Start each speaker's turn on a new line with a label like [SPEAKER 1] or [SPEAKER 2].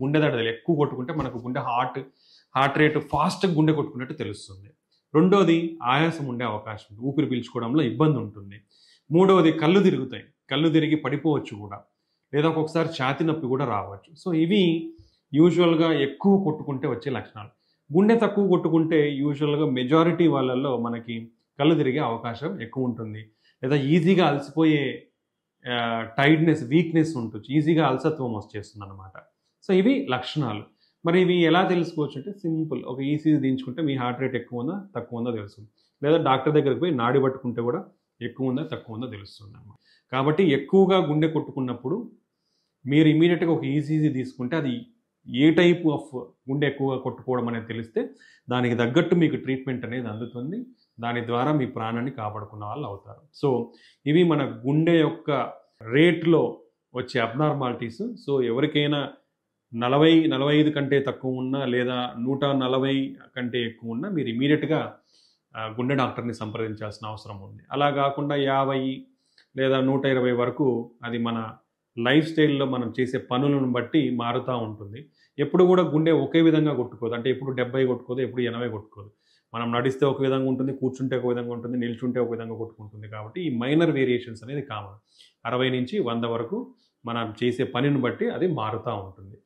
[SPEAKER 1] గుండె దడదలు ఎక్కువ కొట్టుకుంటే మనకు హార్ట్ రేట్ ఫాస్ట్గా గుండె కొట్టుకున్నట్టు తెలుస్తుంది. రెండోది ఆయాసం ఉండే అవకాశం ఉంది, ఊపిరి పీల్చుకోవడంలో ఇబ్బంది ఉంటుంది. మూడవది కళ్ళు తిరుగుతాయి, కళ్ళు తిరిగి పడిపోవచ్చు కూడా, లేదా ఒక్కొక్కసారి ఛాతీ నొప్పి కూడా రావచ్చు. సో ఇవి యూజువల్గా ఎక్కువ కొట్టుకుంటే వచ్చే లక్షణాలు. గుండె తక్కువ కొట్టుకుంటే యూజువల్గా మెజారిటీ వాళ్ళల్లో మనకి కళ్ళు తిరిగే అవకాశం ఎక్కువ ఉంటుంది, లేదా ఈజీగా అలసిపోయే టైర్డ్నెస్, వీక్నెస్ ఉంటుంది, ఈజీగా అలసత్వం వచ్చేస్తుంది అనమాట. సో ఇవి లక్షణాలు. మరి ఇవి ఎలా తెలుసుకోవచ్చు అంటే సింపుల్, ఒక ఈసీజీ దించుకుంటే మీ హార్ట్ రేట్ ఎక్కువ ఉందా తక్కువ ఉందో తెలుస్తుంది, లేదా డాక్టర్ దగ్గరికి పోయి నాడి పట్టుకుంటే కూడా ఎక్కువ ఉందా తక్కువ ఉందో తెలుస్తుంది అన్నమాట. కాబట్టి ఎక్కువగా గుండె కొట్టుకున్నప్పుడు మీరు ఇమీడియట్గా ఒక ఈసీజీ తీసుకుంటే అది ఏ టైప్ ఆఫ్ గుండె ఎక్కువగా కొట్టుకోవడం అనేది తెలిస్తే దానికి తగ్గట్టు మీకు ట్రీట్మెంట్ అనేది అందుతుంది. దాని ద్వారా మీ ప్రాణాన్ని కాపాడుకున్న వాళ్ళు అవుతారు. సో ఇవి మన గుండె యొక్క రేట్లో వచ్చే అబ్నార్మాలిటీస్. సో ఎవరికైనా 40-45 కంటే తక్కువ ఉన్నా, లేదా 140 కంటే ఎక్కువ ఉన్నా మీరు ఇమీడియట్గా గుండె డాక్టర్ని సంప్రదించాల్సిన అవసరం ఉంది. అలా కాకుండా 50 లేదా 120 వరకు అది మన లైఫ్ స్టైల్లో మనం చేసే పనులను బట్టి మారుతూ ఉంటుంది. ఎప్పుడు కూడా గుండె ఒకే విధంగా కొట్టుకోదు, అంటే ఎప్పుడు 70 కొట్టుకోదు, ఎప్పుడు 80 కొట్టుకోదు. మనం నడిస్తే ఒక విధంగా ఉంటుంది, కూర్చుంటే ఒక విధంగా ఉంటుంది, నిల్చుంటే ఒక విధంగా కొట్టుకుంటుంది. కాబట్టి ఈ మైనర్ వేరియేషన్స్ అనేది కామన్. 60 నుంచి 100 వరకు మనం చేసే పనిని బట్టి అది మారుతూ ఉంటుంది.